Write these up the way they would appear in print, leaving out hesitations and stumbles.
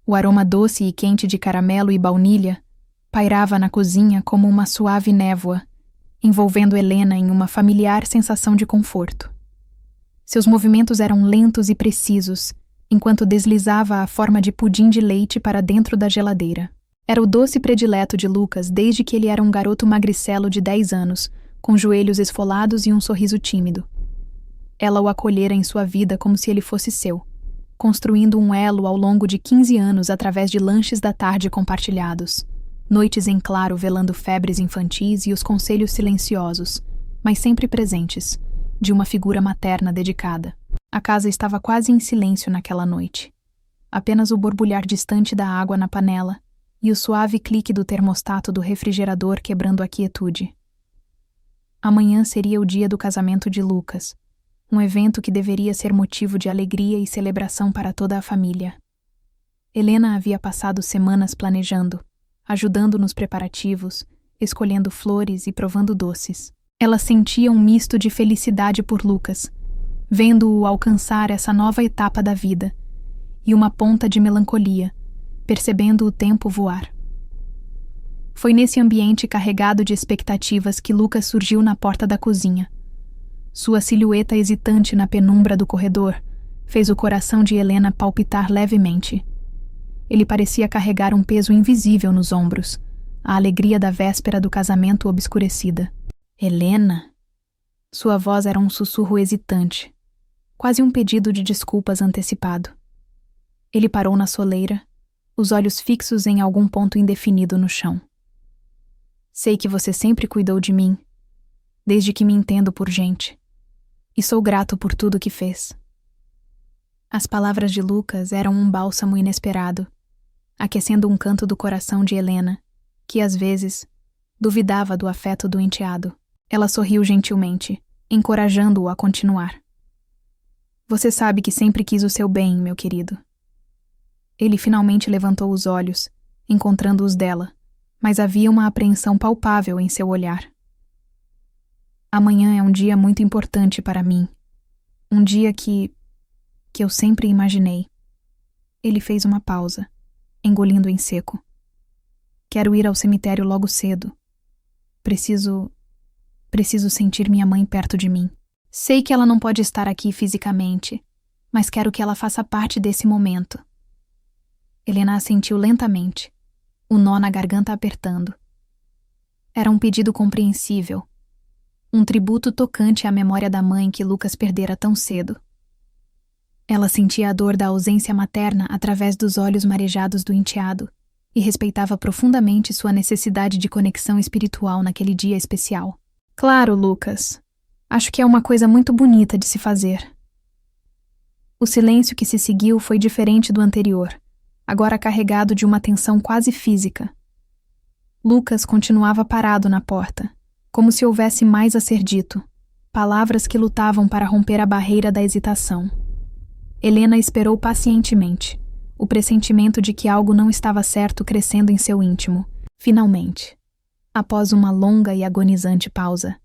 O aroma doce e quente de caramelo e baunilha pairava na cozinha como uma suave névoa, envolvendo Helena em uma familiar sensação de conforto. Seus movimentos eram lentos e precisos, enquanto deslizava a forma de pudim de leite para dentro da geladeira. Era o doce predileto de Lucas desde que ele era um garoto magricelo de 10 anos, com joelhos esfolados e um sorriso tímido. Ela o acolhera em sua vida como se ele fosse seu, construindo um elo ao longo de 15 anos através de lanches da tarde compartilhados, noites em claro velando febres infantis e os conselhos silenciosos, mas sempre presentes, de uma figura materna dedicada. A casa estava quase em silêncio naquela noite. Apenas o borbulhar distante da água na panela e o suave clique do termostato do refrigerador quebrando a quietude. Amanhã seria o dia do casamento de Lucas, um evento que deveria ser motivo de alegria e celebração para toda a família. Helena havia passado semanas planejando, ajudando nos preparativos, escolhendo flores e provando doces. Ela sentia um misto de felicidade por Lucas, vendo-o alcançar essa nova etapa da vida, e uma ponta de melancolia, percebendo o tempo voar. Foi nesse ambiente carregado de expectativas que Lucas surgiu na porta da cozinha. Sua silhueta hesitante na penumbra do corredor fez o coração de Helena palpitar levemente. Ele parecia carregar um peso invisível nos ombros, a alegria da véspera do casamento obscurecida. Helena? Sua voz era um sussurro hesitante, quase um pedido de desculpas antecipado. Ele parou na soleira, os olhos fixos em algum ponto indefinido no chão. Sei que você sempre cuidou de mim, desde que me entendo por gente, e sou grato por tudo que fez. As palavras de Lucas eram um bálsamo inesperado, aquecendo um canto do coração de Helena, que às vezes duvidava do afeto do enteado. Ela sorriu gentilmente, encorajando-o a continuar. Você sabe que sempre quis o seu bem, meu querido. Ele finalmente levantou os olhos, encontrando os dela, mas havia uma apreensão palpável em seu olhar. Amanhã é um dia muito importante para mim. Um dia que eu sempre imaginei. Ele fez uma pausa, engolindo em seco. Quero ir ao cemitério logo cedo. Preciso sentir minha mãe perto de mim. Sei que ela não pode estar aqui fisicamente, mas quero que ela faça parte desse momento. Helena assentiu lentamente, o nó na garganta apertando. Era um pedido compreensível, um tributo tocante à memória da mãe que Lucas perdera tão cedo. Ela sentia a dor da ausência materna através dos olhos marejados do enteado e respeitava profundamente sua necessidade de conexão espiritual naquele dia especial. Claro, Lucas. Acho que é uma coisa muito bonita de se fazer. O silêncio que se seguiu foi diferente do anterior, agora carregado de uma tensão quase física. Lucas continuava parado na porta, como se houvesse mais a ser dito, palavras que lutavam para romper a barreira da hesitação. Helena esperou pacientemente, o pressentimento de que algo não estava certo crescendo em seu íntimo. Finalmente, após uma longa e agonizante pausa,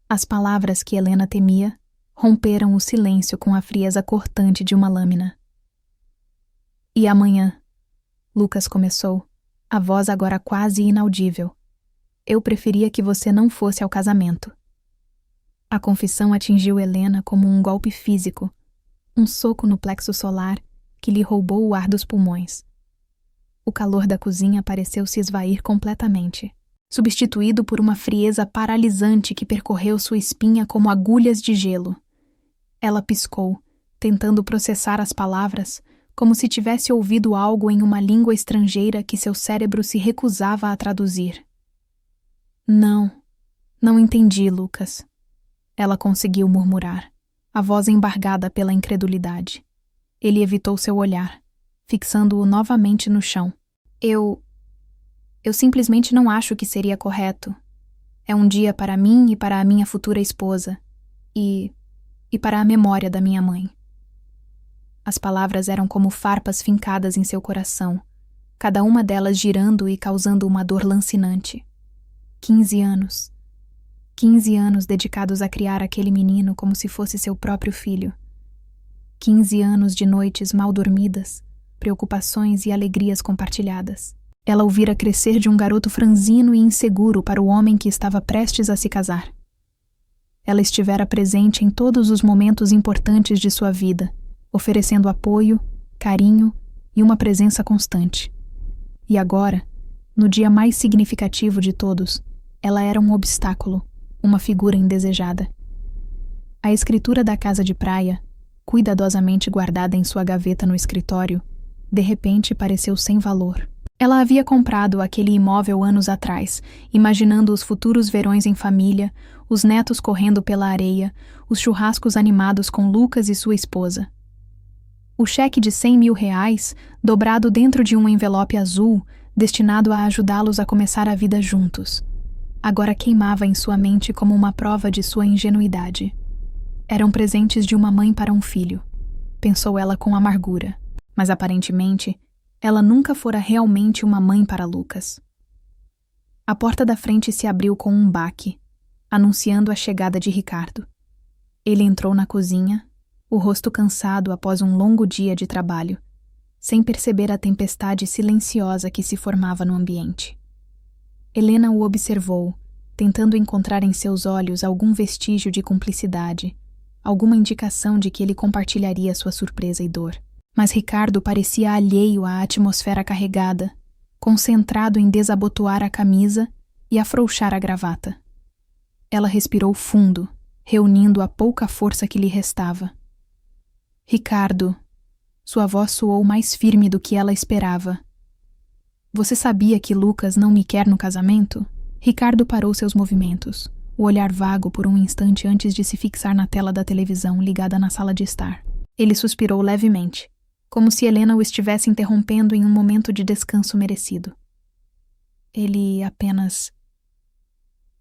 as palavras que Helena temia romperam o silêncio com a frieza cortante de uma lâmina. E amanhã, Lucas começou, a voz agora quase inaudível. Eu preferia que você não fosse ao casamento. A confissão atingiu Helena como um golpe físico, um soco no plexo solar que lhe roubou o ar dos pulmões. O calor da cozinha pareceu se esvair completamente, substituído por uma frieza paralisante que percorreu sua espinha como agulhas de gelo. Ela piscou, tentando processar as palavras, como se tivesse ouvido algo em uma língua estrangeira que seu cérebro se recusava a traduzir. Não entendi, Lucas. Ela conseguiu murmurar, a voz embargada pela incredulidade. Ele evitou seu olhar, fixando-o novamente no chão. Eu simplesmente não acho que seria correto. É um dia para mim e para a minha futura esposa. E para a memória da minha mãe. As palavras eram como farpas fincadas em seu coração, cada uma delas girando e causando uma dor lancinante. 15 anos. 15 anos dedicados a criar aquele menino como se fosse seu próprio filho. 15 anos de noites mal dormidas, preocupações e alegrias compartilhadas. Ela o vira crescer de um garoto franzino e inseguro para o homem que estava prestes a se casar. Ela estivera presente em todos os momentos importantes de sua vida, oferecendo apoio, carinho e uma presença constante. E agora, no dia mais significativo de todos, ela era um obstáculo, uma figura indesejada. A escritura da casa de praia, cuidadosamente guardada em sua gaveta no escritório, de repente pareceu sem valor. Ela havia comprado aquele imóvel anos atrás, imaginando os futuros verões em família, os netos correndo pela areia, os churrascos animados com Lucas e sua esposa. O cheque de R$100.000, dobrado dentro de um envelope azul, destinado a ajudá-los a começar a vida juntos, agora queimava em sua mente como uma prova de sua ingenuidade. Eram presentes de uma mãe para um filho, pensou ela com amargura, mas aparentemente ela nunca fora realmente uma mãe para Lucas. A porta da frente se abriu com um baque, anunciando a chegada de Ricardo. Ele entrou na cozinha, o rosto cansado após um longo dia de trabalho, sem perceber a tempestade silenciosa que se formava no ambiente. Helena o observou, tentando encontrar em seus olhos algum vestígio de cumplicidade, alguma indicação de que ele compartilharia sua surpresa e dor. Mas Ricardo parecia alheio à atmosfera carregada, concentrado em desabotoar a camisa e afrouxar a gravata. Ela respirou fundo, reunindo a pouca força que lhe restava. Ricardo, sua voz soou mais firme do que ela esperava. Você sabia que Lucas não me quer no casamento? Ricardo parou seus movimentos, o olhar vago por um instante antes de se fixar na tela da televisão ligada na sala de estar. Ele suspirou levemente, como se Helena o estivesse interrompendo em um momento de descanso merecido. Ele apenas...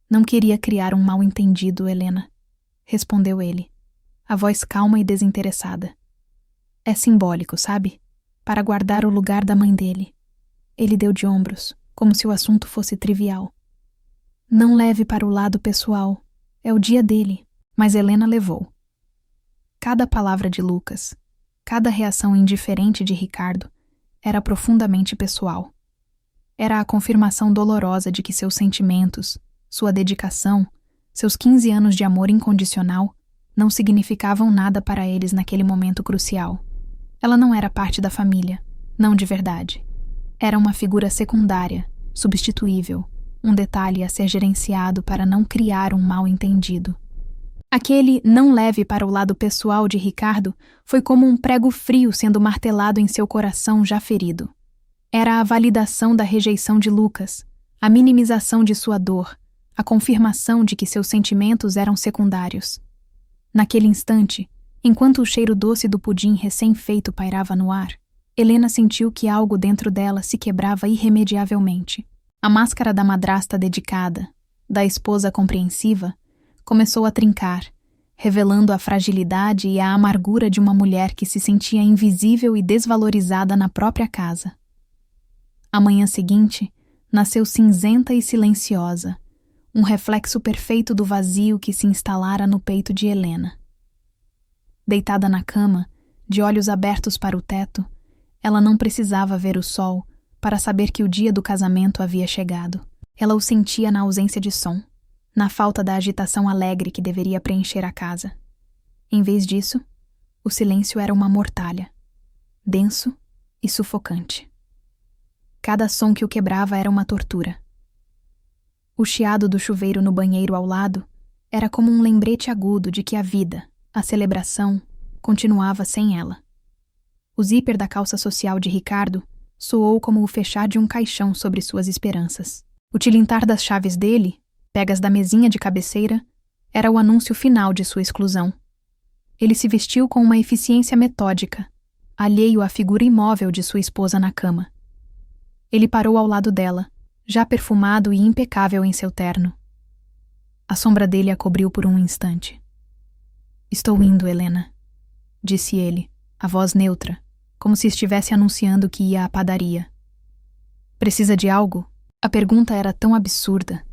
Não queria criar um mal-entendido, Helena, respondeu ele, a voz calma e desinteressada. É simbólico, sabe? Para guardar o lugar da mãe dele. Ele deu de ombros, como se o assunto fosse trivial. Não leve para o lado pessoal, é o dia dele. Mas Helena levou. Cada palavra de Lucas, cada reação indiferente de Ricardo, era profundamente pessoal. Era a confirmação dolorosa de que seus sentimentos, sua dedicação, seus 15 anos de amor incondicional, não significavam nada para eles naquele momento crucial. Ela não era parte da família, não de verdade. Era uma figura secundária, substituível, um detalhe a ser gerenciado para não criar um mal-entendido. Aquele não leve para o lado pessoal de Ricardo foi como um prego frio sendo martelado em seu coração já ferido. Era a validação da rejeição de Lucas, a minimização de sua dor, a confirmação de que seus sentimentos eram secundários. Naquele instante, enquanto o cheiro doce do pudim recém-feito pairava no ar, Helena sentiu que algo dentro dela se quebrava irremediavelmente. A máscara da madrasta dedicada, da esposa compreensiva, começou a trincar, revelando a fragilidade e a amargura de uma mulher que se sentia invisível e desvalorizada na própria casa. A manhã seguinte, nasceu cinzenta e silenciosa, um reflexo perfeito do vazio que se instalara no peito de Helena. Deitada na cama, de olhos abertos para o teto, ela não precisava ver o sol para saber que o dia do casamento havia chegado. Ela o sentia na ausência de som, na falta da agitação alegre que deveria preencher a casa. Em vez disso, o silêncio era uma mortalha, denso e sufocante. Cada som que o quebrava era uma tortura. O chiado do chuveiro no banheiro ao lado era como um lembrete agudo de que a vida, a celebração, continuava sem ela. O zíper da calça social de Ricardo soou como o fechar de um caixão sobre suas esperanças. O tilintar das chaves dele, pegas da mesinha de cabeceira, era o anúncio final de sua exclusão. Ele se vestiu com uma eficiência metódica, alheio à figura imóvel de sua esposa na cama. Ele parou ao lado dela, já perfumado e impecável em seu terno. A sombra dele a cobriu por um instante. Estou indo, Helena, disse ele, a voz neutra, como se estivesse anunciando que ia à padaria. Precisa de algo? A pergunta era tão absurda,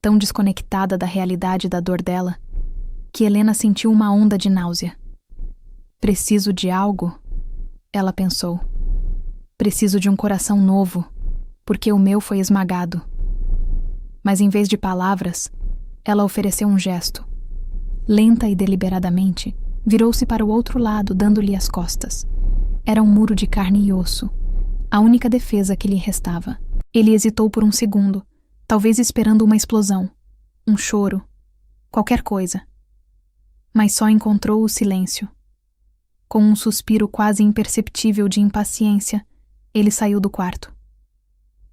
tão desconectada da realidade da dor dela, que Helena sentiu uma onda de náusea. Preciso de algo? Ela pensou. Preciso de um coração novo, porque o meu foi esmagado. Mas em vez de palavras, ela ofereceu um gesto. Lenta e deliberadamente, virou-se para o outro lado, dando-lhe as costas. Era um muro de carne e osso, a única defesa que lhe restava. Ele hesitou por um segundo, talvez esperando uma explosão, um choro, qualquer coisa. Mas só encontrou o silêncio. Com um suspiro quase imperceptível de impaciência, ele saiu do quarto.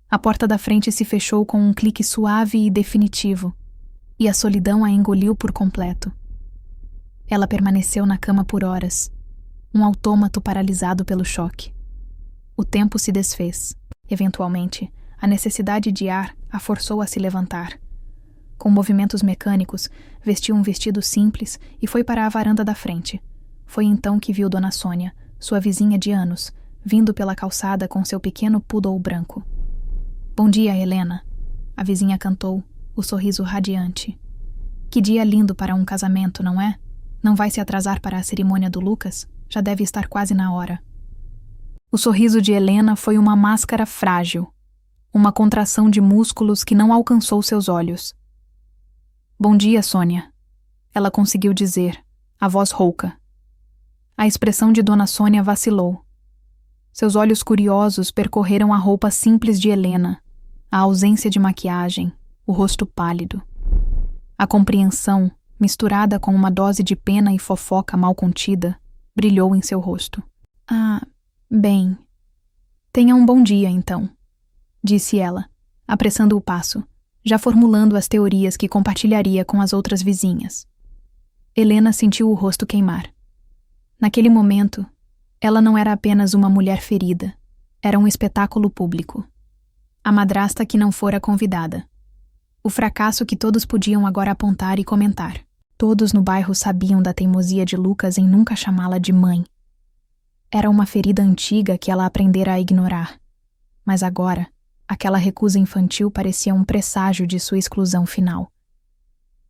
A porta da frente se fechou com um clique suave e definitivo, e a solidão a engoliu por completo. Ela permaneceu na cama por horas, um autômato paralisado pelo choque. O tempo se desfez. Eventualmente, a necessidade de ar a forçou a se levantar. Com movimentos mecânicos, vestiu um vestido simples e foi para a varanda da frente. Foi então que viu Dona Sônia, sua vizinha de anos, vindo pela calçada com seu pequeno poodle branco. "Bom dia, Helena", a vizinha cantou, o sorriso radiante. "Que dia lindo para um casamento, não é? Não vai se atrasar para a cerimônia do Lucas? Já deve estar quase na hora." O sorriso de Helena foi uma máscara frágil, uma contração de músculos que não alcançou seus olhos. "Bom dia, Sônia", ela conseguiu dizer, a voz rouca. A expressão de Dona Sônia vacilou. Seus olhos curiosos percorreram a roupa simples de Helena, a ausência de maquiagem, o rosto pálido. A compreensão, misturada com uma dose de pena e fofoca mal contida, brilhou em seu rosto. "Ah, bem. Tenha um bom dia, então", disse ela, apressando o passo, já formulando as teorias que compartilharia com as outras vizinhas. Helena sentiu o rosto queimar. Naquele momento, ela não era apenas uma mulher ferida, era um espetáculo público. A madrasta que não fora convidada. O fracasso que todos podiam agora apontar e comentar. Todos no bairro sabiam da teimosia de Lucas em nunca chamá-la de mãe. Era uma ferida antiga que ela aprendera a ignorar. Mas agora, aquela recusa infantil parecia um presságio de sua exclusão final.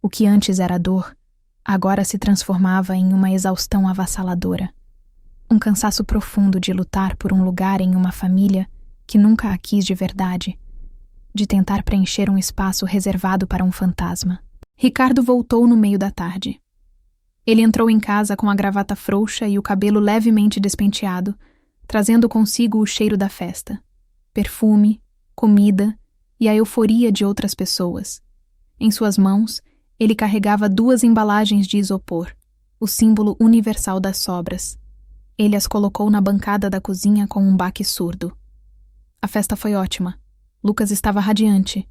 O que antes era dor, agora se transformava em uma exaustão avassaladora. Um cansaço profundo de lutar por um lugar em uma família que nunca a quis de verdade, de tentar preencher um espaço reservado para um fantasma. Ricardo voltou no meio da tarde. Ele entrou em casa com a gravata frouxa e o cabelo levemente despenteado, trazendo consigo o cheiro da festa, perfume, comida e a euforia de outras pessoas. Em suas mãos, ele carregava 2 embalagens de isopor, o símbolo universal das sobras. Ele as colocou na bancada da cozinha com um baque surdo. A festa foi ótima. Lucas estava radiante.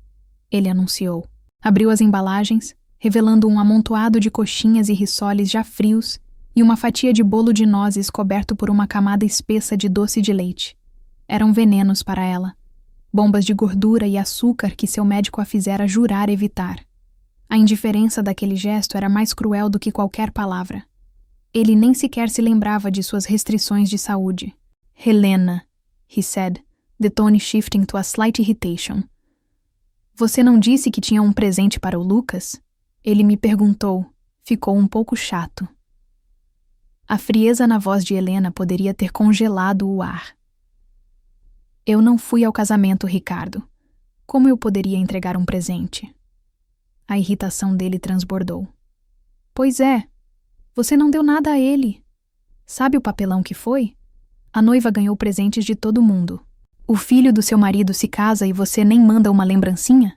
Ele anunciou. Abriu as embalagens, revelando um amontoado de coxinhas e rissoles já frios e uma fatia de bolo de nozes coberto por uma camada espessa de doce de leite. Eram venenos para ela. Bombas de gordura e açúcar que seu médico a fizera jurar evitar. A indiferença daquele gesto era mais cruel do que qualquer palavra. Ele nem sequer se lembrava de suas restrições de saúde. "Helena", he said, the tone shifting to a slight irritation. "Você não disse que tinha um presente para o Lucas?" Ele me perguntou. Ficou um pouco chato. A frieza na voz de Helena poderia ter congelado o ar. "Eu não fui ao casamento, Ricardo. Como eu poderia entregar um presente?" A irritação dele transbordou. "Pois é. Você não deu nada a ele. Sabe o papelão que foi? A noiva ganhou presentes de todo mundo. O filho do seu marido se casa e você nem manda uma lembrancinha?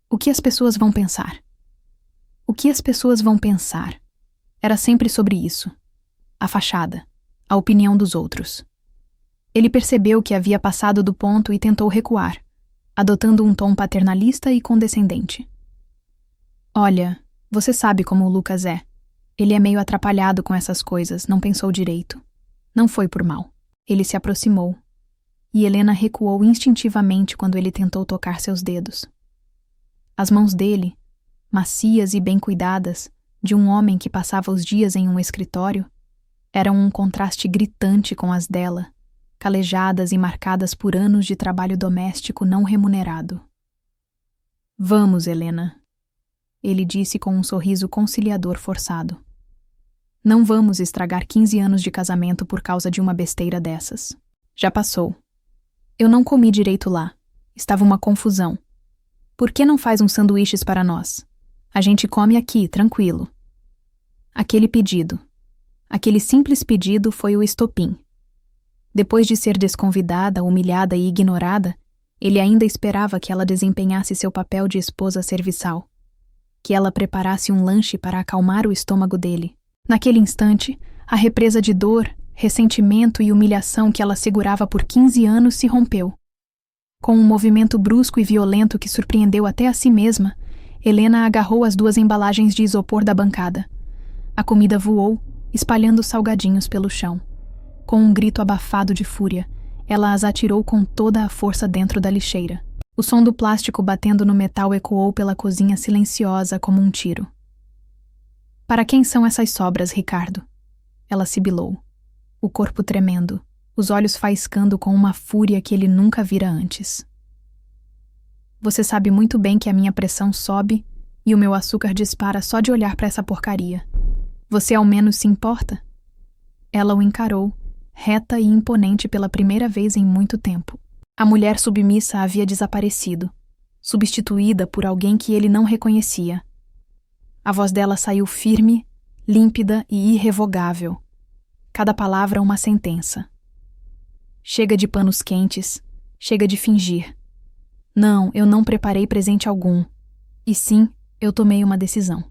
O que as pessoas vão pensar?" O que as pessoas vão pensar? Era sempre sobre isso. A fachada, a opinião dos outros. Ele percebeu que havia passado do ponto e tentou recuar, adotando um tom paternalista e condescendente. "Olha, você sabe como o Lucas é. Ele é meio atrapalhado com essas coisas, não pensou direito. Não foi por mal." Ele se aproximou, e Helena recuou instintivamente quando ele tentou tocar seus dedos. As mãos dele, macias e bem cuidadas, de um homem que passava os dias em um escritório, eram um contraste gritante com as dela, calejadas e marcadas por anos de trabalho doméstico não remunerado. "Vamos, Helena", ele disse com um sorriso conciliador forçado. "Não vamos estragar 15 anos de casamento por causa de uma besteira dessas. Já passou. Eu não comi direito lá. Estava uma confusão. Por que não faz uns sanduíches para nós? A gente come aqui, tranquilo. Aquele simples pedido foi o estopim. Depois de ser desconvidada, humilhada e ignorada, ele ainda esperava que ela desempenhasse seu papel de esposa serviçal, que ela preparasse um lanche para acalmar o estômago dele. Naquele instante, a represa de dor, ressentimento e humilhação que ela segurava por 15 anos se rompeu. Com um movimento brusco e violento que surpreendeu até a si mesma, Helena agarrou as 2 embalagens de isopor da bancada. A comida voou, espalhando salgadinhos pelo chão. Com um grito abafado de fúria, ela as atirou com toda a força dentro da lixeira. O som do plástico batendo no metal ecoou pela cozinha silenciosa como um tiro. Para quem são essas sobras, Ricardo? Ela sibilou, o corpo tremendo, os olhos faiscando com uma fúria que ele nunca vira antes. Você sabe muito bem que a minha pressão sobe e o meu açúcar dispara só de olhar para essa porcaria. Você ao menos se importa? Ela o encarou, reta e imponente pela primeira vez em muito tempo. A mulher submissa havia desaparecido, substituída por alguém que ele não reconhecia. A voz dela saiu firme, límpida e irrevogável. Cada palavra uma sentença. Chega de panos quentes, chega de fingir. Não, eu não preparei presente algum. E sim, eu tomei uma decisão.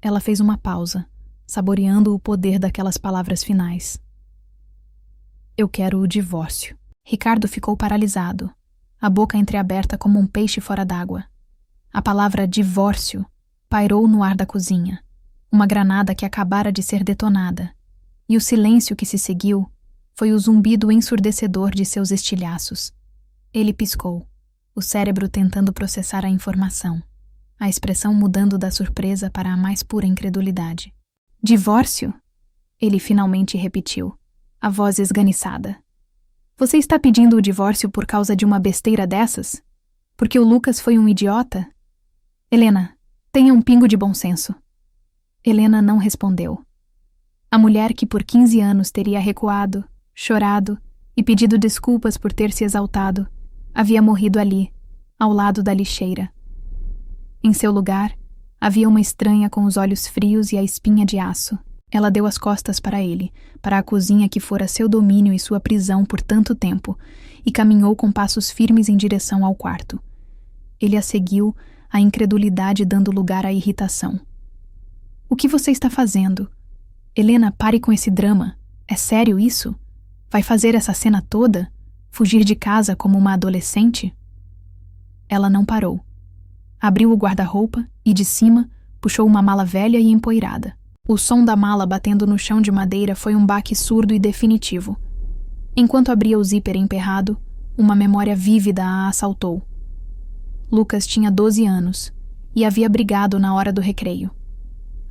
Ela fez uma pausa, saboreando o poder daquelas palavras finais. Eu quero o divórcio. Ricardo ficou paralisado, a boca entreaberta como um peixe fora d'água. A palavra divórcio pairou no ar da cozinha, uma granada que acabara de ser detonada, e o silêncio que se seguiu foi o zumbido ensurdecedor de seus estilhaços. Ele piscou, o cérebro tentando processar a informação, a expressão mudando da surpresa para a mais pura incredulidade. Divórcio? Ele finalmente repetiu, a voz esganiçada. Você está pedindo o divórcio por causa de uma besteira dessas? Porque o Lucas foi um idiota? Helena, tenha um pingo de bom senso. Helena não respondeu. A mulher que por 15 anos teria recuado, chorado e pedido desculpas por ter se exaltado, havia morrido ali, ao lado da lixeira. Em seu lugar, havia uma estranha com os olhos frios e a espinha de aço. Ela deu as costas para ele, para a cozinha que fora seu domínio e sua prisão por tanto tempo, e caminhou com passos firmes em direção ao quarto. Ele a seguiu, a incredulidade dando lugar à irritação. O que você está fazendo? Helena, pare com esse drama. É sério isso? Vai fazer essa cena toda? Fugir de casa como uma adolescente? Ela não parou. Abriu o guarda-roupa e, de cima, puxou uma mala velha e empoeirada. O som da mala batendo no chão de madeira foi um baque surdo e definitivo. Enquanto abria o zíper emperrado, uma memória vívida a assaltou. Lucas tinha 12 anos e havia brigado na hora do recreio.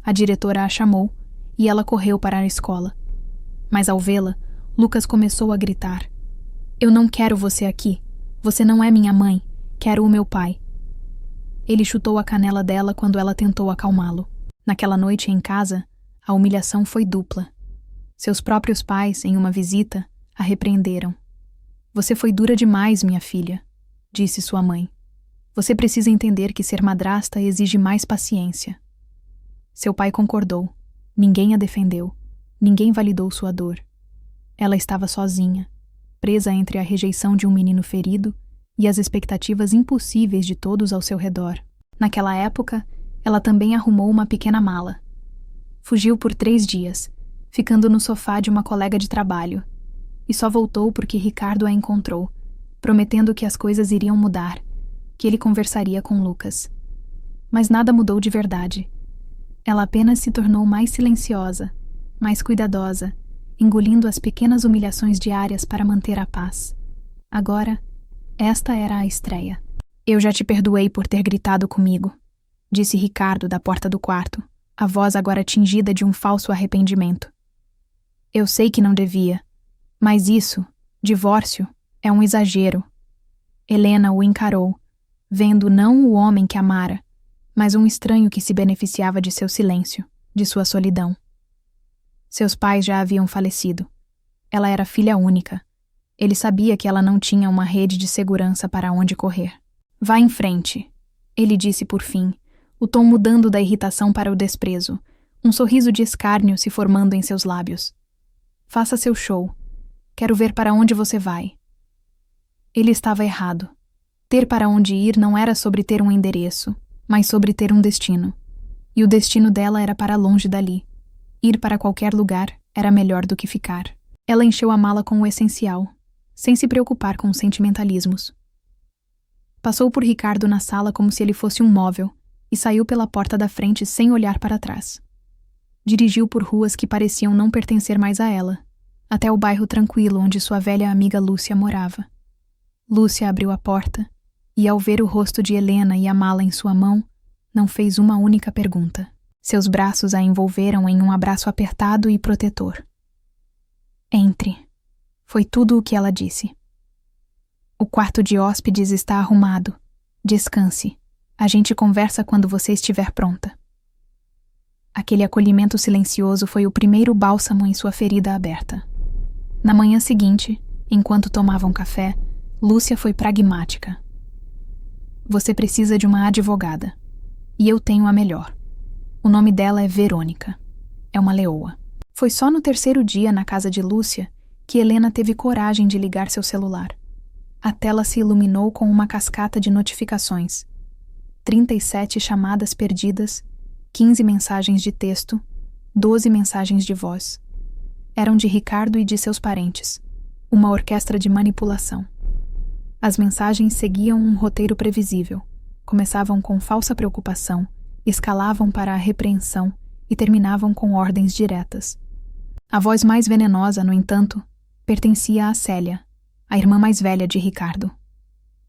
A diretora a chamou e ela correu para a escola. Mas ao vê-la, Lucas começou a gritar. Eu não quero você aqui. Você não é minha mãe. Quero o meu pai. Ele chutou a canela dela quando ela tentou acalmá-lo. Naquela noite em casa, a humilhação foi dupla. Seus próprios pais, em uma visita, a repreenderam. Você foi dura demais, minha filha, disse sua mãe. Você precisa entender que ser madrasta exige mais paciência. Seu pai concordou. Ninguém a defendeu. Ninguém validou sua dor. Ela estava sozinha, presa entre a rejeição de um menino ferido e as expectativas impossíveis de todos ao seu redor. Naquela época, ela também arrumou uma pequena mala. Fugiu por 3 dias, ficando no sofá de uma colega de trabalho, e só voltou porque Ricardo a encontrou, prometendo que as coisas iriam mudar, que ele conversaria com Lucas. Mas nada mudou de verdade. Ela apenas se tornou mais silenciosa, mais cuidadosa, engolindo as pequenas humilhações diárias para manter a paz. Agora, esta era a estreia. Eu já te perdoei por ter gritado comigo, disse Ricardo da porta do quarto, a voz agora tingida de um falso arrependimento. Eu sei que não devia, mas isso, divórcio, é um exagero. Helena o encarou, vendo não o homem que amara, mas um estranho que se beneficiava de seu silêncio, de sua solidão. Seus pais já haviam falecido. Ela era filha única. Ele sabia que ela não tinha uma rede de segurança para onde correr. Vá em frente, ele disse por fim, o tom mudando da irritação para o desprezo, um sorriso de escárnio se formando em seus lábios. Faça seu show. Quero ver para onde você vai. Ele estava errado. Ter para onde ir não era sobre ter um endereço, mas sobre ter um destino. E o destino dela era para longe dali. Ir para qualquer lugar era melhor do que ficar. Ela encheu a mala com o essencial, sem se preocupar com os sentimentalismos. Passou por Ricardo na sala como se ele fosse um móvel e saiu pela porta da frente sem olhar para trás. Dirigiu por ruas que pareciam não pertencer mais a ela, até o bairro tranquilo onde sua velha amiga Lúcia morava. Lúcia abriu a porta e, ao ver o rosto de Helena e a mala em sua mão, não fez uma única pergunta. Seus braços a envolveram em um abraço apertado e protetor. Entre. Foi tudo o que ela disse. O quarto de hóspedes está arrumado. Descanse. A gente conversa quando você estiver pronta. Aquele acolhimento silencioso foi o primeiro bálsamo em sua ferida aberta. Na manhã seguinte, enquanto tomavam café, Lúcia foi pragmática. Você precisa de uma advogada. E eu tenho a melhor. O nome dela é Verônica. É uma leoa. Foi só no terceiro dia na casa de Lúcia que Helena teve coragem de ligar seu celular. A tela se iluminou com uma cascata de notificações. 37 chamadas perdidas, 15 mensagens de texto, 12 mensagens de voz. Eram de Ricardo e de seus parentes. Uma orquestra de manipulação. As mensagens seguiam um roteiro previsível. Começavam com falsa preocupação, escalavam para a repreensão e terminavam com ordens diretas. A voz mais venenosa, no entanto, pertencia a Célia, a irmã mais velha de Ricardo.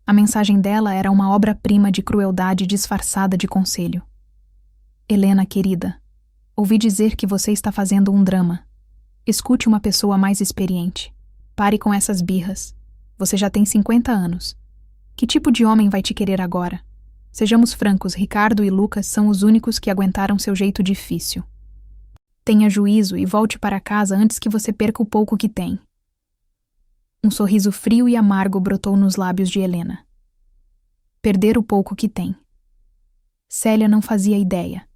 A mensagem dela era uma obra-prima de crueldade disfarçada de conselho. Helena, querida, ouvi dizer que você está fazendo um drama. Escute uma pessoa mais experiente. Pare com essas birras. Você já tem 50 anos. Que tipo de homem vai te querer agora? Sejamos francos, Ricardo e Lucas são os únicos que aguentaram seu jeito difícil. Tenha juízo e volte para casa antes que você perca o pouco que tem. Um sorriso frio e amargo brotou nos lábios de Helena. Perder o pouco que tem. Célia não fazia ideia.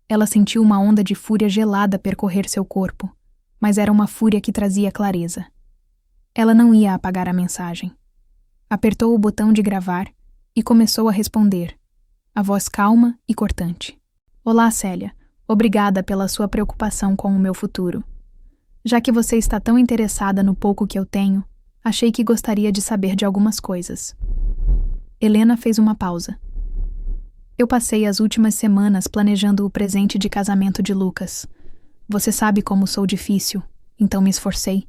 Ela sentiu uma onda de fúria gelada percorrer seu corpo, mas era uma fúria que trazia clareza. Ela não ia apagar a mensagem. Apertou o botão de gravar e começou a responder, a voz calma e cortante. Olá, Célia. Obrigada pela sua preocupação com o meu futuro. Já que você está tão interessada no pouco que eu tenho, achei que gostaria de saber de algumas coisas. Helena fez uma pausa. Eu passei as últimas semanas planejando o presente de casamento de Lucas. Você sabe como sou difícil, então me esforcei.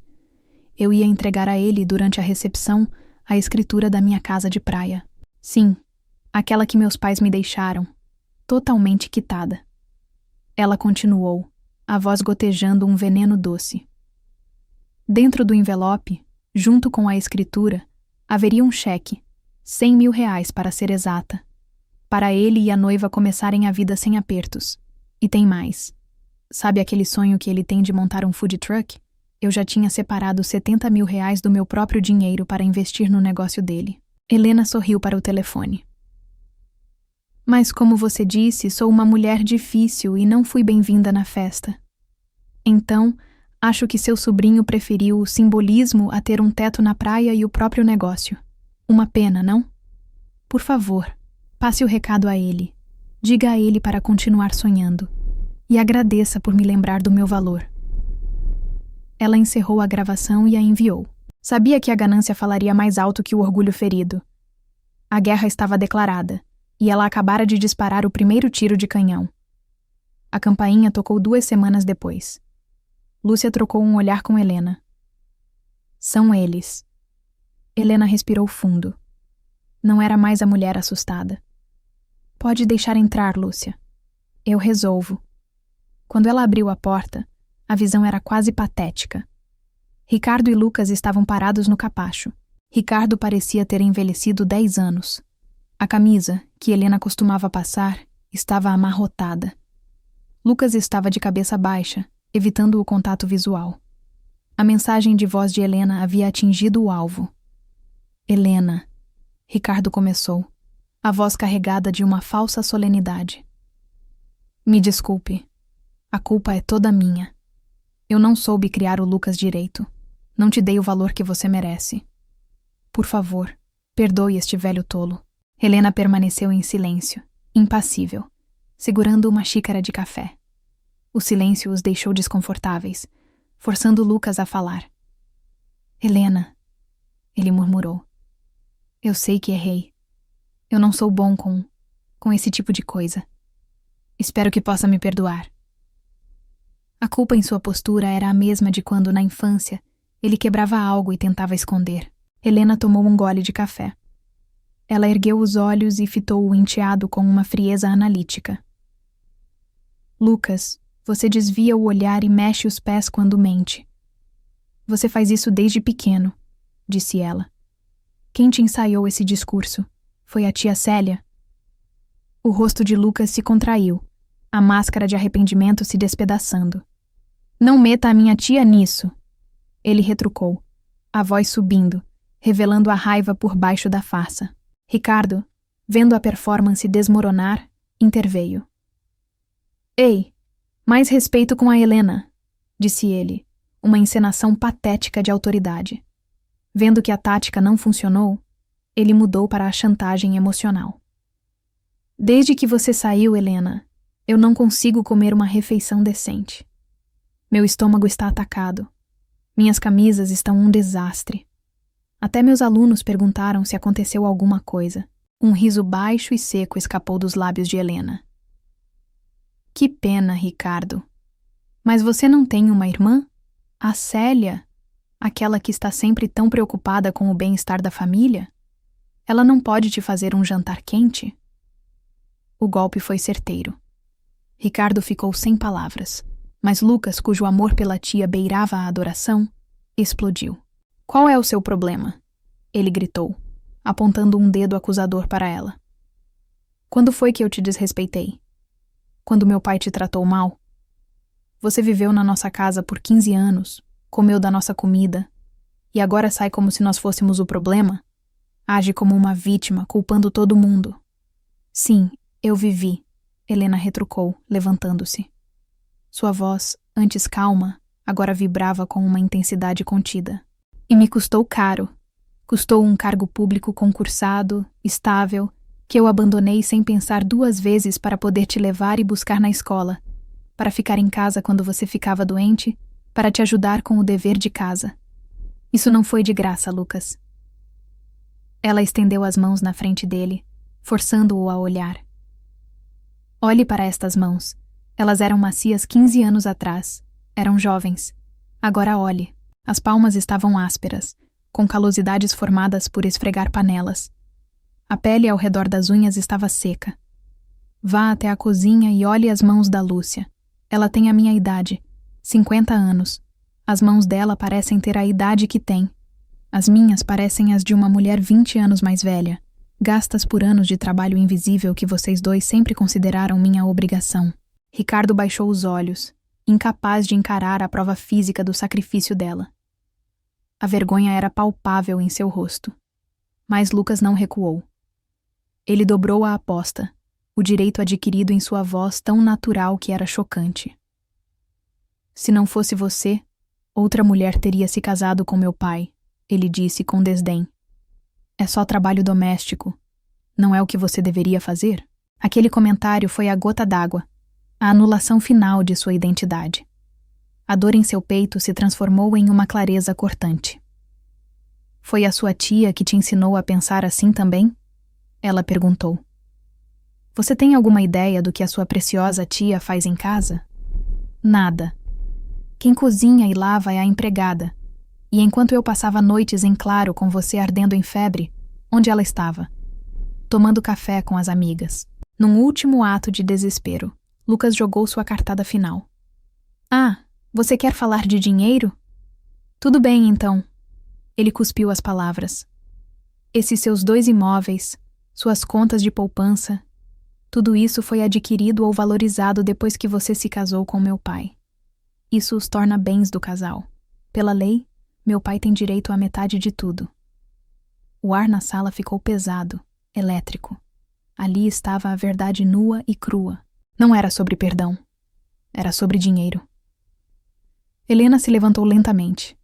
Eu ia entregar a ele, durante a recepção, a escritura da minha casa de praia. Sim, aquela que meus pais me deixaram, totalmente quitada. Ela continuou, a voz gotejando um veneno doce. Dentro do envelope, junto com a escritura, haveria um cheque, R$100.000 para ser exata, para ele e a noiva começarem a vida sem apertos. E tem mais. Sabe aquele sonho que ele tem de montar um food truck? Eu já tinha separado R$70.000 do meu próprio dinheiro para investir no negócio dele. Helena sorriu para o telefone. Mas como você disse, sou uma mulher difícil e não fui bem-vinda na festa. Então, acho que seu sobrinho preferiu o simbolismo a ter um teto na praia e o próprio negócio. Uma pena, não? Por favor, passe o recado a ele. Diga a ele para continuar sonhando. E agradeça por me lembrar do meu valor. Ela encerrou a gravação e a enviou. Sabia que a ganância falaria mais alto que o orgulho ferido. A guerra estava declarada, e ela acabara de disparar o primeiro tiro de canhão. A campainha tocou 2 semanas depois. Lúcia trocou um olhar com Helena. São eles. Helena respirou fundo. Não era mais a mulher assustada. Pode deixar entrar, Lúcia. Eu resolvo. Quando ela abriu a porta, a visão era quase patética. Ricardo e Lucas estavam parados no capacho. Ricardo parecia ter envelhecido 10 anos. A camisa, que Helena costumava passar, estava amarrotada. Lucas estava de cabeça baixa, evitando o contato visual. A mensagem de voz de Helena havia atingido o alvo. Helena, Ricardo começou, a voz carregada de uma falsa solenidade. Me desculpe. A culpa é toda minha. Eu não soube criar o Lucas direito. Não te dei o valor que você merece. Por favor, perdoe este velho tolo. Helena permaneceu em silêncio, impassível, segurando uma xícara de café. O silêncio os deixou desconfortáveis, forçando Lucas a falar. Helena, ele murmurou. Eu sei que errei. Eu não sou bom com esse tipo de coisa. Espero que possa me perdoar. A culpa em sua postura era a mesma de quando, na infância, ele quebrava algo e tentava esconder. Helena tomou um gole de café. Ela ergueu os olhos e fitou o enteado com uma frieza analítica. Lucas, você desvia o olhar e mexe os pés quando mente. Você faz isso desde pequeno, disse ela. Quem te ensaiou esse discurso? Foi a tia Célia? O rosto de Lucas se contraiu, a máscara de arrependimento se despedaçando. Não meta a minha tia nisso, ele retrucou, a voz subindo, revelando a raiva por baixo da farsa. Ricardo, vendo a performance desmoronar, interveio. Ei, mais respeito com a Helena, disse ele, uma encenação patética de autoridade. Vendo que a tática não funcionou, ele mudou para a chantagem emocional. Desde que você saiu, Helena, eu não consigo comer uma refeição decente. Meu estômago está atacado. Minhas camisas estão um desastre. Até meus alunos perguntaram se aconteceu alguma coisa. Um riso baixo e seco escapou dos lábios de Helena. Que pena, Ricardo. Mas você não tem uma irmã? A Célia? Aquela que está sempre tão preocupada com o bem-estar da família? Ela não pode te fazer um jantar quente? O golpe foi certeiro. Ricardo ficou sem palavras, mas Lucas, cujo amor pela tia beirava a adoração, explodiu. Qual é o seu problema? Ele gritou, apontando um dedo acusador para ela. Quando foi que eu te desrespeitei? Quando meu pai te tratou mal? Você viveu na nossa casa por 15 anos, comeu da nossa comida, e agora sai como se nós fôssemos o problema? Age como uma vítima, culpando todo mundo. Sim, eu vivi, Helena retrucou, levantando-se. Sua voz, antes calma, agora vibrava com uma intensidade contida. E me custou caro. Custou um cargo público concursado, estável, que eu abandonei sem pensar 2 vezes para poder te levar e buscar na escola, para ficar em casa quando você ficava doente, para te ajudar com o dever de casa. Isso não foi de graça, Lucas. Ela estendeu as mãos na frente dele, forçando-o a olhar. Olhe para estas mãos. Elas eram macias 15 anos atrás. Eram jovens. Agora olhe. As palmas estavam ásperas, com calosidades formadas por esfregar panelas. A pele ao redor das unhas estava seca. Vá até a cozinha e olhe as mãos da Lúcia. Ela tem a minha idade, 50 anos. As mãos dela parecem ter a idade que tem. As minhas parecem as de uma mulher 20 anos mais velha, gastas por anos de trabalho invisível que vocês dois sempre consideraram minha obrigação. Ricardo baixou os olhos, incapaz de encarar a prova física do sacrifício dela. A vergonha era palpável em seu rosto. Mas Lucas não recuou. Ele dobrou a aposta, o direito adquirido em sua voz tão natural que era chocante. Se não fosse você, outra mulher teria se casado com meu pai, ele disse com desdém. É só trabalho doméstico. Não é o que você deveria fazer? Aquele comentário foi a gota d'água, a anulação final de sua identidade. A dor em seu peito se transformou em uma clareza cortante. Foi a sua tia que te ensinou a pensar assim também? Ela perguntou. Você tem alguma ideia do que a sua preciosa tia faz em casa? Nada. Quem cozinha e lava é a empregada. E enquanto eu passava noites em claro com você ardendo em febre, onde ela estava? Tomando café com as amigas. Num último ato de desespero, Lucas jogou sua cartada final. Ah, você quer falar de dinheiro? Tudo bem, então. Ele cuspiu as palavras. Esses seus 2 imóveis, suas contas de poupança, tudo isso foi adquirido ou valorizado depois que você se casou com meu pai. Isso os torna bens do casal. Pela lei, meu pai tem direito à metade de tudo. O ar na sala ficou pesado, elétrico. Ali estava a verdade nua e crua. Não era sobre perdão. Era sobre dinheiro. Helena se levantou lentamente,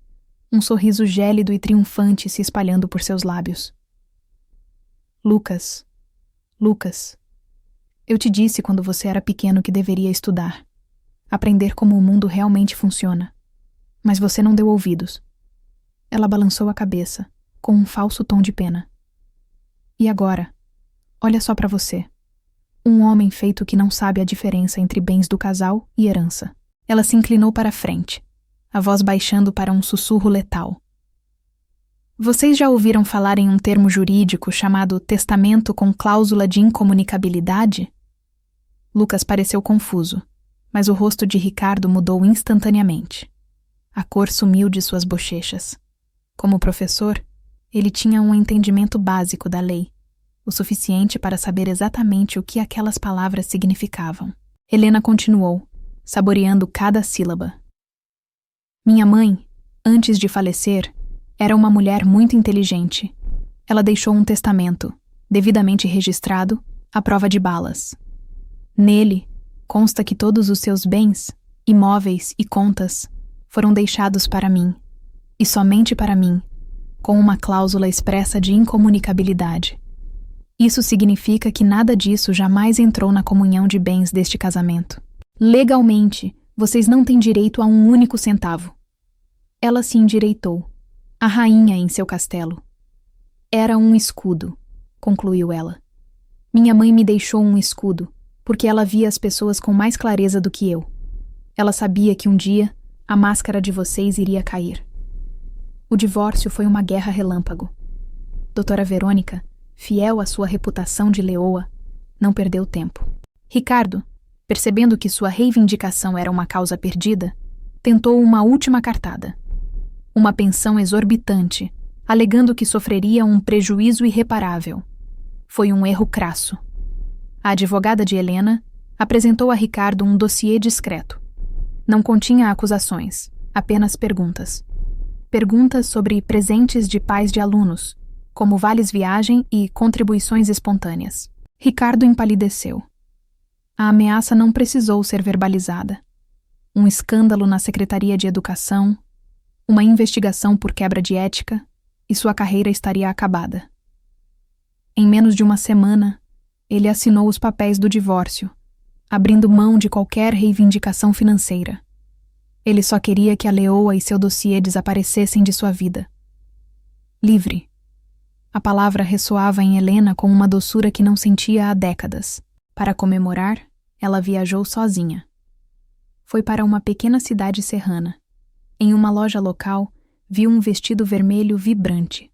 um sorriso gélido e triunfante se espalhando por seus lábios. Lucas, eu te disse quando você era pequeno que deveria estudar, aprender como o mundo realmente funciona. Mas você não deu ouvidos. Ela balançou a cabeça, com um falso tom de pena. E agora? Olha só para você. Um homem feito que não sabe a diferença entre bens do casal e herança. Ela se inclinou para a frente, a voz baixando para um sussurro letal. Vocês já ouviram falar em um termo jurídico chamado testamento com cláusula de incomunicabilidade? Lucas pareceu confuso, mas o rosto de Ricardo mudou instantaneamente. A cor sumiu de suas bochechas. Como professor, ele tinha um entendimento básico da lei, o suficiente para saber exatamente o que aquelas palavras significavam. Helena continuou, saboreando cada sílaba. Minha mãe, antes de falecer, era uma mulher muito inteligente. Ela deixou um testamento, devidamente registrado, à prova de balas. Nele, consta que todos os seus bens, imóveis e contas foram deixados para mim, e somente para mim, com uma cláusula expressa de incomunicabilidade. Isso significa que nada disso jamais entrou na comunhão de bens deste casamento. Legalmente, vocês não têm direito a um único centavo. Ela se endireitou, a rainha em seu castelo. Era um escudo, concluiu ela. Minha mãe me deixou um escudo, porque ela via as pessoas com mais clareza do que eu. Ela sabia que um dia a máscara de vocês iria cair. O divórcio foi uma guerra relâmpago. Doutora Verônica, fiel à sua reputação de leoa, não perdeu tempo. Ricardo, percebendo que sua reivindicação era uma causa perdida, tentou uma última cartada. Uma pensão exorbitante, alegando que sofreria um prejuízo irreparável. Foi um erro crasso. A advogada de Helena apresentou a Ricardo um dossiê discreto. Não continha acusações, apenas perguntas. Perguntas sobre presentes de pais de alunos, como vales-viagem e contribuições espontâneas. Ricardo empalideceu. A ameaça não precisou ser verbalizada. Um escândalo na Secretaria de Educação, uma investigação por quebra de ética, e sua carreira estaria acabada. Em menos de uma semana, ele assinou os papéis do divórcio, abrindo mão de qualquer reivindicação financeira. Ele só queria que a leoa e seu dossiê desaparecessem de sua vida. Livre. A palavra ressoava em Helena com uma doçura que não sentia há décadas. Para comemorar, ela viajou sozinha. Foi para uma pequena cidade serrana. Em uma loja local, viu um vestido vermelho vibrante.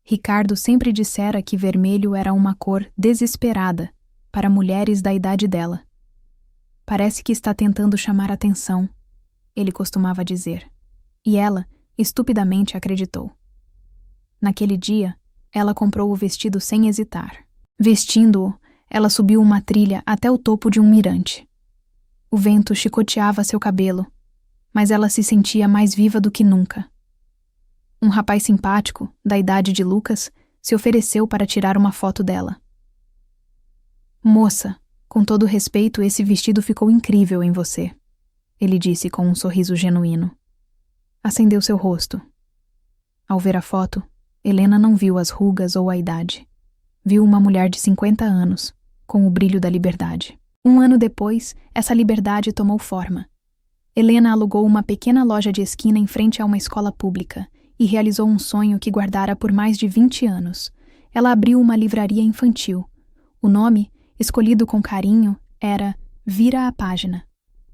Ricardo sempre dissera que vermelho era uma cor desesperada para mulheres da idade dela. Parece que está tentando chamar atenção, ele costumava dizer. E ela, estupidamente, acreditou. Naquele dia, ela comprou o vestido sem hesitar. Vestindo-o, ela subiu uma trilha até o topo de um mirante. O vento chicoteava seu cabelo, mas ela se sentia mais viva do que nunca. Um rapaz simpático, da idade de Lucas, se ofereceu para tirar uma foto dela. Moça, com todo respeito, esse vestido ficou incrível em você, ele disse com um sorriso genuíno. Acendeu seu rosto. Ao ver a foto, Helena não viu as rugas ou a idade. Viu uma mulher de 50 anos, com o brilho da liberdade. Um ano depois, essa liberdade tomou forma. Helena alugou uma pequena loja de esquina em frente a uma escola pública e realizou um sonho que guardara por mais de 20 anos. Ela abriu uma livraria infantil. O nome, escolhido com carinho, era Vira a Página.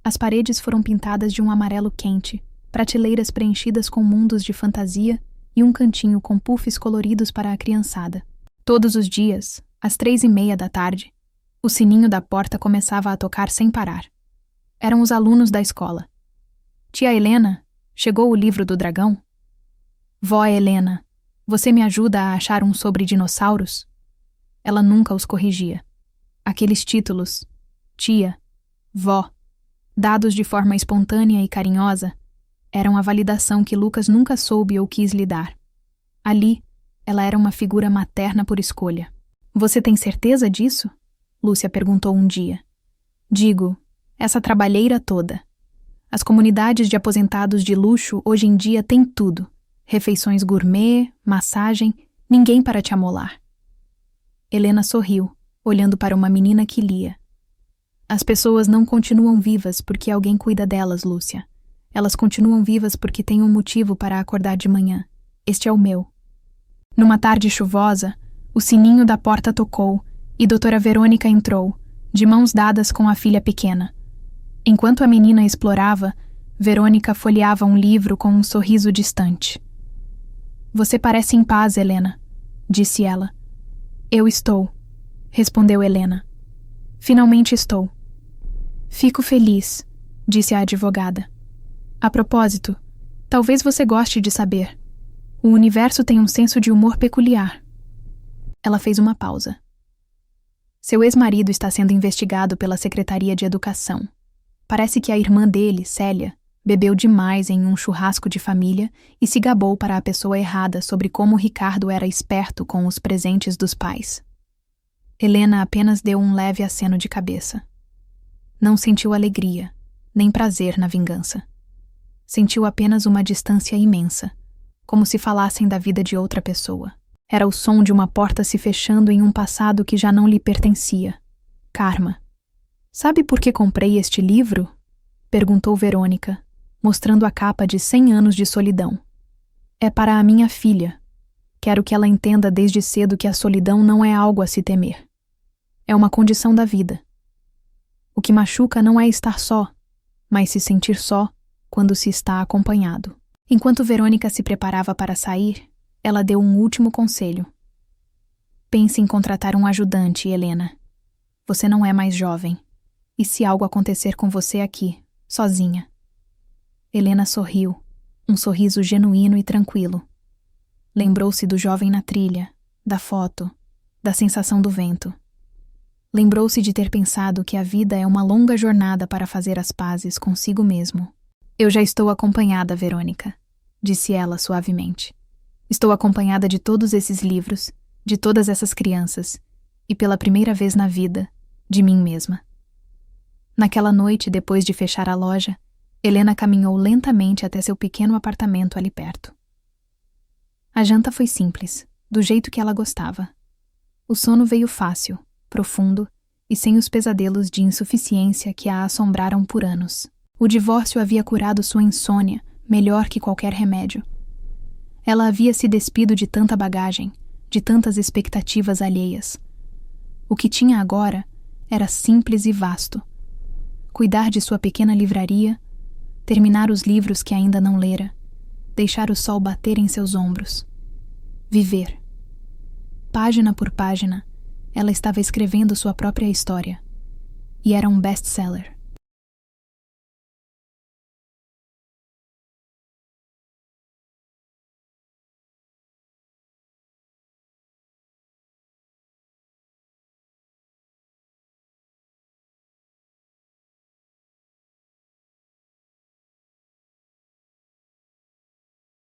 As paredes foram pintadas de um amarelo quente, prateleiras preenchidas com mundos de fantasia e um cantinho com puffs coloridos para a criançada. Todos os dias, às 3:30 da tarde, o sininho da porta começava a tocar sem parar. Eram os alunos da escola. Tia Helena, chegou o livro do dragão? Vó Helena, você me ajuda a achar um sobre dinossauros? Ela nunca os corrigia. Aqueles títulos, tia, vó, dados de forma espontânea e carinhosa, Eram a validação que Lucas nunca soube ou quis lhe dar. Ali, ela era uma figura materna por escolha. Você tem certeza disso? Lúcia perguntou um dia. Digo, essa trabalheira toda. As comunidades de aposentados de luxo hoje em dia têm tudo. Refeições gourmet, massagem, ninguém para te amolar. Helena sorriu, olhando para uma menina que lia. As pessoas não continuam vivas porque alguém cuida delas, Lúcia. Elas continuam vivas porque têm um motivo para acordar de manhã. Este é o meu. Numa tarde chuvosa, o sininho da porta tocou e doutora Verônica entrou, de mãos dadas com a filha pequena. Enquanto a menina explorava, Verônica folheava um livro com um sorriso distante. Você parece em paz, Helena, disse ela. Eu estou, respondeu Helena. Finalmente estou. Fico feliz, disse a advogada. A propósito, talvez você goste de saber. O universo tem um senso de humor peculiar. Ela fez uma pausa. Seu ex-marido está sendo investigado pela Secretaria de Educação. Parece que a irmã dele, Célia, bebeu demais em um churrasco de família e se gabou para a pessoa errada sobre como Ricardo era esperto com os presentes dos pais. Helena apenas deu um leve aceno de cabeça. Não sentiu alegria, nem prazer na vingança. Sentiu apenas uma distância imensa, como se falassem da vida de outra pessoa. Era o som de uma porta se fechando em um passado que já não lhe pertencia. Karma. Sabe por que comprei este livro? Perguntou Verônica, mostrando a capa de 100 anos de solidão. É para a minha filha. Quero que ela entenda desde cedo que a solidão não é algo a se temer. É uma condição da vida. O que machuca não é estar só, mas se sentir só quando se está acompanhado. Enquanto Verônica se preparava para sair, ela deu um último conselho. Pense em contratar um ajudante, Helena. Você não é mais jovem. E se algo acontecer com você aqui, sozinha? Helena sorriu, um sorriso genuíno e tranquilo. Lembrou-se do jovem na trilha, da foto, da sensação do vento. Lembrou-se de ter pensado que a vida é uma longa jornada para fazer as pazes consigo mesmo. Eu já estou acompanhada, Verônica, disse ela suavemente. Estou acompanhada de todos esses livros, de todas essas crianças, e pela primeira vez na vida, de mim mesma. Naquela noite, depois de fechar a loja, Helena caminhou lentamente até seu pequeno apartamento ali perto. A janta foi simples, do jeito que ela gostava. O sono veio fácil, profundo e sem os pesadelos de insuficiência que a assombraram por anos. O divórcio havia curado sua insônia, melhor que qualquer remédio. Ela havia se despido de tanta bagagem, de tantas expectativas alheias. O que tinha agora era simples e vasto. Cuidar de sua pequena livraria, terminar os livros que ainda não lera, deixar o sol bater em seus ombros. Viver. Página por página, ela estava escrevendo sua própria história. E era um best-seller.